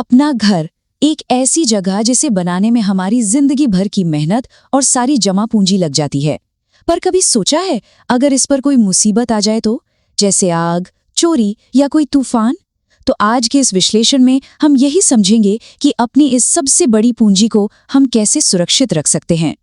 अपना घर एक ऐसी जगह जिसे बनाने में हमारी जिंदगी भर की मेहनत और सारी जमा पूंजी लग जाती है। पर कभी सोचा है अगर इस पर कोई मुसीबत आ जाए तो, जैसे आग, चोरी या कोई तूफान? तो आज के इस विश्लेषण में हम यही समझेंगे कि अपनी इस सबसे बड़ी पूंजी को हम कैसे सुरक्षित रख सकते हैं।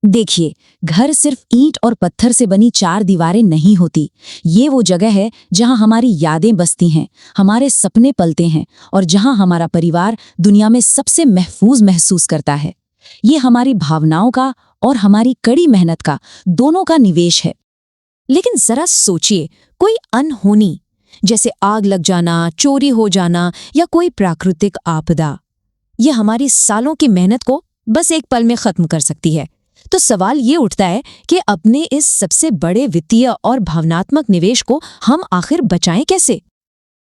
देखिए, घर सिर्फ ईंट और पत्थर से बनी चार दीवारें नहीं होती। ये वो जगह है जहां हमारी यादें बसती हैं, हमारे सपने पलते हैं और जहां हमारा परिवार दुनिया में सबसे महफूज महसूस करता है। ये हमारी भावनाओं का और हमारी कड़ी मेहनत का, दोनों का निवेश है। लेकिन जरा सोचिए, कोई अनहोनी जैसे आग लग जाना, चोरी हो जाना या कोई प्राकृतिक आपदा, ये हमारी सालों की मेहनत को बस एक पल में खत्म कर सकती है। तो सवाल ये उठता है कि अपने इस सबसे बड़े वित्तीय और भावनात्मक निवेश को हम आखिर बचाएं कैसे?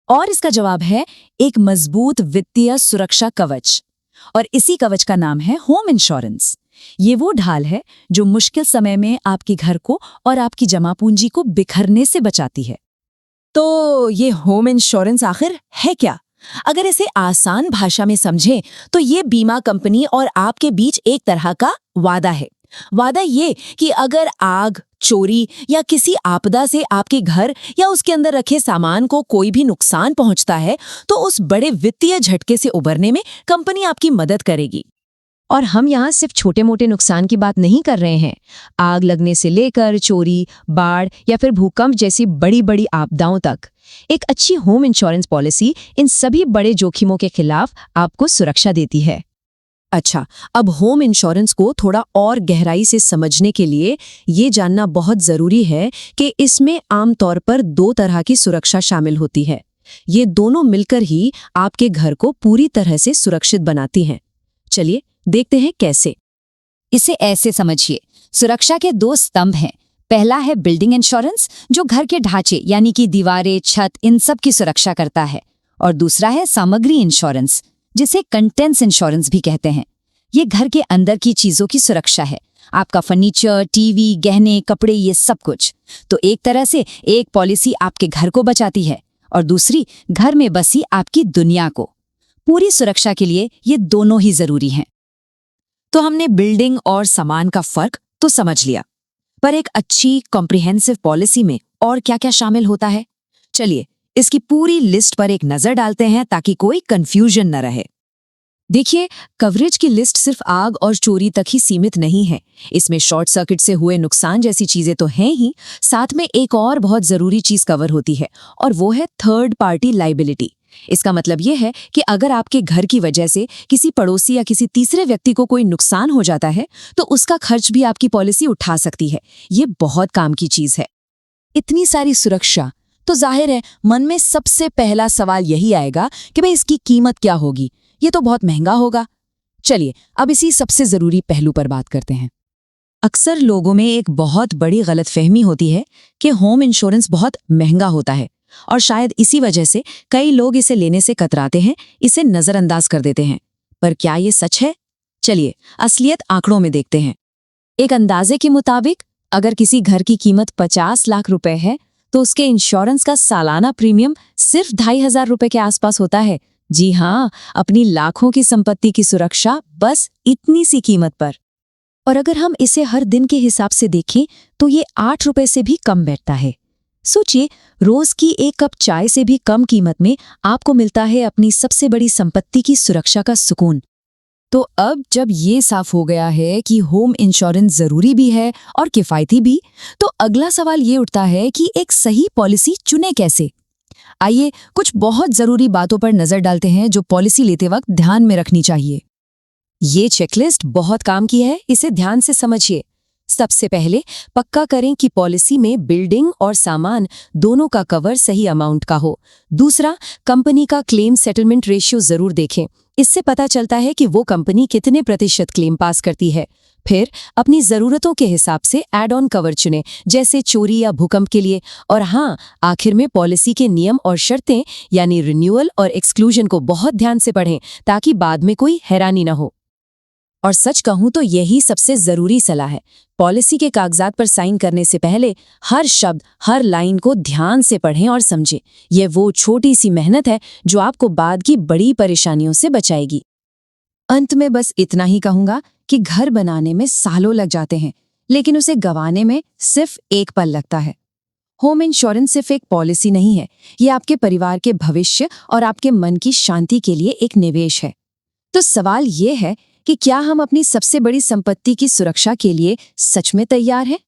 और इसका जवाब है एक मजबूत वित्तीय सुरक्षा कवच। और इसी कवच का नाम है होम इंश्योरेंस। ये वो ढाल है जो मुश्किल समय में आपके घर को और आपकी जमा पूंजी को बिखरने से बचाती है। तो ये होम इंश्योरेंस आखिर है क्या? अगर इसे आसान भाषा में समझें तो ये बीमा कंपनी और आपके बीच एक तरह का वादा है। वादा ये कि अगर आग, चोरी या किसी आपदा से आपके घर या उसके अंदर रखे सामान को कोई भी नुकसान पहुंचता है तो उस बड़े वित्तीय झटके से उबरने में कंपनी आपकी मदद करेगी। और हम यहाँ सिर्फ छोटे मोटे नुकसान की बात नहीं कर रहे हैं। आग लगने से लेकर चोरी, बाढ़ या फिर भूकंप जैसी बड़ी बड़ी आपदाओं तक एक अच्छी होम इंश्योरेंस पॉलिसी इन सभी बड़े जोखिमों के खिलाफ आपको सुरक्षा देती है। अच्छा, अब होम इंश्योरेंस को थोड़ा और गहराई से समझने के लिए ये जानना बहुत जरूरी है कि इसमें आमतौर पर दो तरह की सुरक्षा शामिल होती है। ये दोनों मिलकर ही आपके घर को पूरी तरह से सुरक्षित बनाती हैं। चलिए देखते हैं कैसे। इसे ऐसे समझिए, सुरक्षा के दो स्तंभ हैं। पहला है बिल्डिंग इंश्योरेंस, जो घर के ढांचे यानी कि दीवारें, छत, इन सब की सुरक्षा करता है। और दूसरा है सामग्री इंश्योरेंस, जिसे कंटेंट्स इंश्योरेंस भी कहते हैं। ये घर के अंदर की चीजों की सुरक्षा है, आपका फर्नीचर, टीवी, गहने, कपड़े, ये सब कुछ। तो एक तरह से एक पॉलिसी आपके घर को बचाती है और दूसरी घर में बसी आपकी दुनिया को। पूरी सुरक्षा के लिए ये दोनों ही जरूरी हैं। तो हमने बिल्डिंग और सामान का फर्क तो समझ लिया, पर एक अच्छी कॉम्प्रिहेंसिव पॉलिसी में और क्या-क्या शामिल होता है? चलिए इसकी पूरी लिस्ट पर एक नजर डालते हैं ताकि कोई कंफ्यूजन न रहे। देखिए, कवरेज की लिस्ट सिर्फ आग और चोरी तक ही सीमित नहीं है। इसमें शॉर्ट सर्किट से हुए नुकसान जैसी चीजें तो हैं ही, साथ में एक और बहुत जरूरी चीज कवर होती है और वो है थर्ड पार्टी लायबिलिटी। इसका मतलब ये है कि अगर आपके घर की वजह से किसी पड़ोसी या किसी तीसरे व्यक्ति को कोई नुकसान हो जाता है तो उसका खर्च भी आपकी पॉलिसी उठा सकती है। ये बहुत काम की चीज है। इतनी सारी सुरक्षा, तो जाहिर है मन में सबसे पहला सवाल यही आएगा कि भाई इसकी कीमत क्या होगी? ये तो बहुत महंगा होगा। चलिए अब इसी सबसे जरूरी पहलू पर बात करते हैं। अक्सर लोगों में एक बहुत बड़ी गलतफहमी होती है कि होम इंश्योरेंस बहुत महंगा होता है और शायद इसी वजह से कई लोग इसे लेने से कतराते हैं, इसे नजरअंदाज कर देते हैं। पर क्या ये सच है? चलिए असलियत आंकड़ों में देखते हैं। एक अंदाजे के मुताबिक अगर किसी घर की कीमत 50 लाख रुपए है तो उसके इंश्योरेंस का सालाना प्रीमियम सिर्फ 2,500 रुपए के आसपास होता है। जी हाँ, अपनी लाखों की संपत्ति की सुरक्षा बस इतनी सी कीमत पर। और अगर हम इसे हर दिन के हिसाब से देखें तो ये 8 रुपए से भी कम बैठता है। सोचिए, रोज की एक कप चाय से भी कम कीमत में आपको मिलता है अपनी सबसे बड़ी संपत्ति की सुरक्षा का सुकून। तो अब जब ये साफ हो गया है कि होम इंश्योरेंस जरूरी भी है और किफायती भी, तो अगला सवाल ये उठता है कि एक सही पॉलिसी चुने कैसे। आइए कुछ बहुत जरूरी बातों पर नजर डालते हैं जो पॉलिसी लेते वक्त ध्यान में रखनी चाहिए। ये चेकलिस्ट बहुत काम की है, इसे ध्यान से समझिए। सबसे पहले पक्का करें कि पॉलिसी में बिल्डिंग और सामान दोनों का कवर सही अमाउंट का हो। दूसरा, कंपनी का क्लेम सेटलमेंट रेशियो जरूर देखें। इससे पता चलता है कि वो कंपनी कितने प्रतिशत क्लेम पास करती है। फिर अपनी जरूरतों के हिसाब से ऐड ऑन कवर चुनें, जैसे चोरी या भूकंप के लिए। और हाँ, आखिर में पॉलिसी के नियम और शर्तें यानी रिन्यूअल और एक्सक्लूजन को बहुत ध्यान से पढ़ें ताकि बाद में कोई हैरानी न हो। और सच कहूं तो यही सबसे जरूरी सलाह है। पॉलिसी के कागजात पर साइन करने से पहले हर शब्द, हर लाइन को ध्यान से पढ़ें और समझें। ये वो छोटी सी मेहनत है जो आपको बाद की बड़ी परेशानियों से बचाएगी। अंत में बस इतना ही कहूंगा कि घर बनाने में सालों लग जाते हैं, लेकिन उसे गंवाने में सिर्फ एक पल लगता है। होम इंश्योरेंस सिर्फ एक पॉलिसी नहीं है, ये आपके परिवार के भविष्य और आपके मन की शांति के लिए एक निवेश है। तो सवाल ये है कि क्या हम अपनी सबसे बड़ी संपत्ति की सुरक्षा के लिए सच में तैयार हैं?